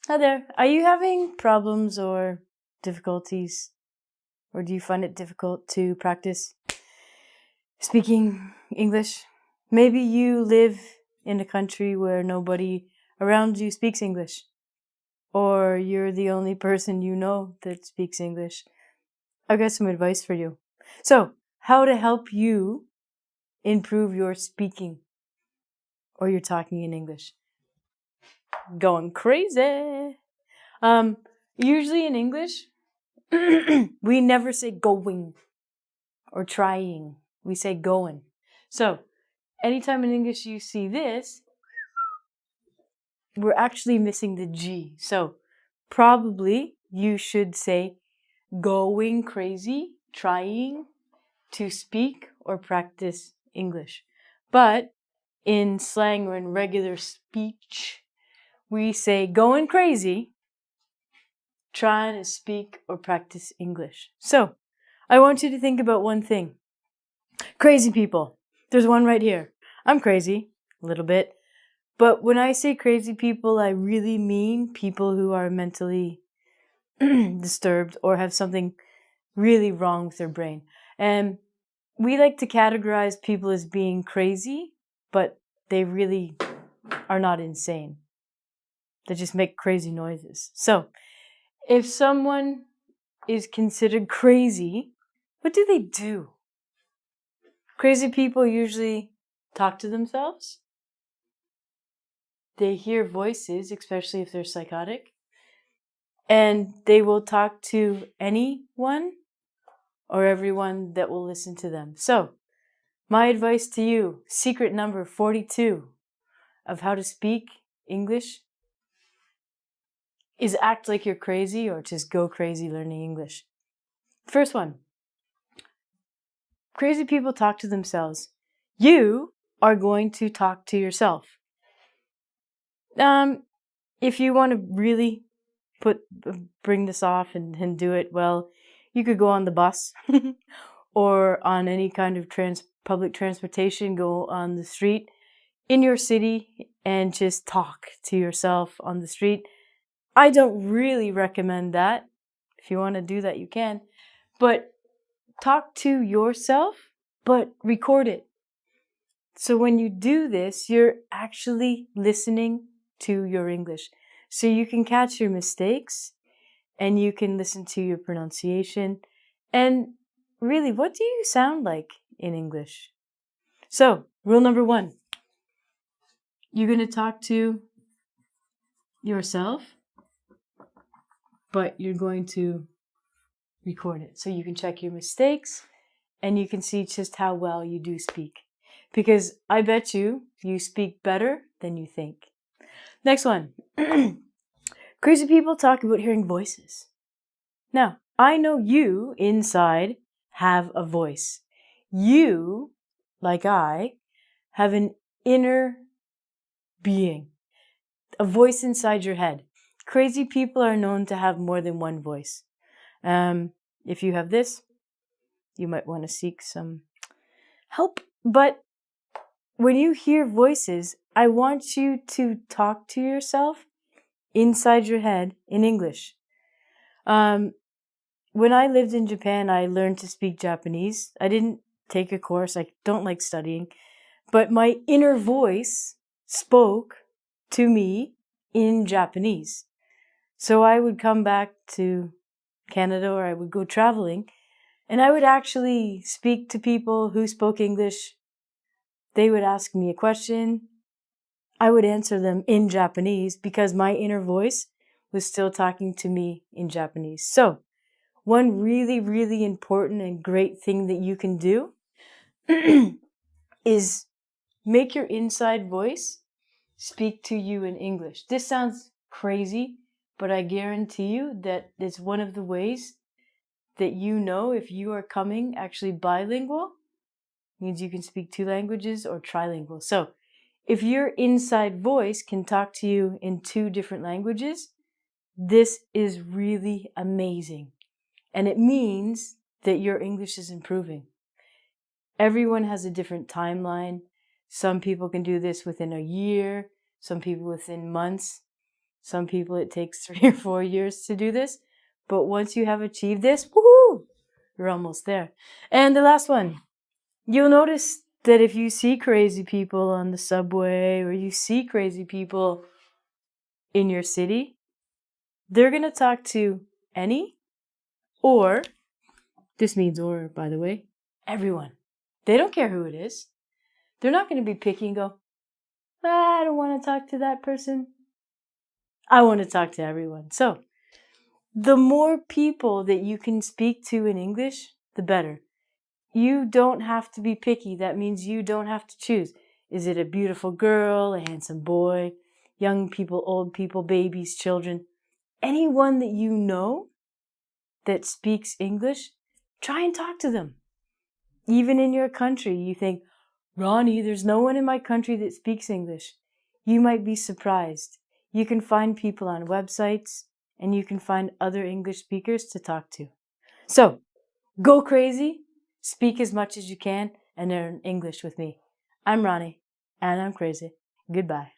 Hi there. Are you having problems or difficulties, or do you find it difficult to practice speaking English? Maybe you live in a country where nobody around you speaks English, or you're the only person you know that speaks English. I've got some advice for you. So, how to help you improve your speaking or your talking in English? Going crazy. Usually in English, we never say going or trying. We say going. So, anytime in English you see this, we're actually missing the G. So, probably you should say going crazy, trying to speak or practice English. But in slang or in regular speech, we say going crazy, trying to speak or practice English. So, I want you to think about one thing. Crazy people. There's one right here. I'm crazy, a little bit. But when I say crazy people, I really mean people who are mentally disturbed or have something really wrong with their brain. And we like to categorize people as being crazy, but they really are not insane. They just make crazy noises. So, if someone is considered crazy, what do they do? Crazy people usually talk to themselves. They hear voices, especially if they're psychotic. And they will talk to anyone or everyone that will listen to them. So, my advice to you, secret number 42 of how to speak English, is act like you're crazy or just go crazy learning English. First one. Crazy people talk to themselves. You are going to talk to yourself. If you want to really bring this off and do it well, you could go on the bus or on any kind of public transportation, go on the street in your city and just talk to yourself on the street. I don't really recommend that. If you want to do that, you can. But talk to yourself, but record it. So when you do this, you're actually listening to your English. So you can catch your mistakes and you can listen to your pronunciation. And really, what do you sound like in English? So, rule number 1. You're going to talk to yourself, but you're going to record it. So you can check your mistakes and you can see just how well you do speak. Because I bet you speak better than you think. Next one. Crazy people talk about hearing voices. Now, I know you inside have a voice. You, like I, have an inner being, a voice inside your head. Crazy people are known to have more than one voice. If you have this, you might want to seek some help. But when you hear voices, I want you to talk to yourself inside your head in English. When I lived in Japan, I learned to speak Japanese. I didn't take a course. I don't like studying. But my inner voice spoke to me in Japanese. So I would come back to Canada or I would go traveling and I would actually speak to people who spoke English. They would ask me a question. I would answer them in Japanese because my inner voice was still talking to me in Japanese. So, one really, really important and great thing that you can do is make your inside voice speak to you in English. This sounds crazy, but I guarantee you that it's one of the ways that you know if you are coming actually bilingual, means you can speak 2 languages, or trilingual. So, if your inside voice can talk to you in 2 different languages, this is really amazing. And it means that your English is improving. Everyone has a different timeline. Some people can do this within a year, some people within months. Some people, it takes 3 or 4 years to do this. But once you have achieved this, woohoo, you're almost there. And the last one, you'll notice that if you see crazy people on the subway or you see crazy people in your city, they're going to talk to any or, this means or, by the way, everyone. They don't care who it is. They're not going to be picky and go, I don't want to talk to that person. I want to talk to everyone. So, the more people that you can speak to in English, the better. You don't have to be picky. That means you don't have to choose. Is it a beautiful girl, a handsome boy, young people, old people, babies, children? Anyone that you know that speaks English, try and talk to them. Even in your country, you think, Ronnie, there's no one in my country that speaks English. You might be surprised. You can find people on websites and you can find other English speakers to talk to. So, go crazy, speak as much as you can, and learn English with me. I'm Ronnie, and I'm crazy. Goodbye.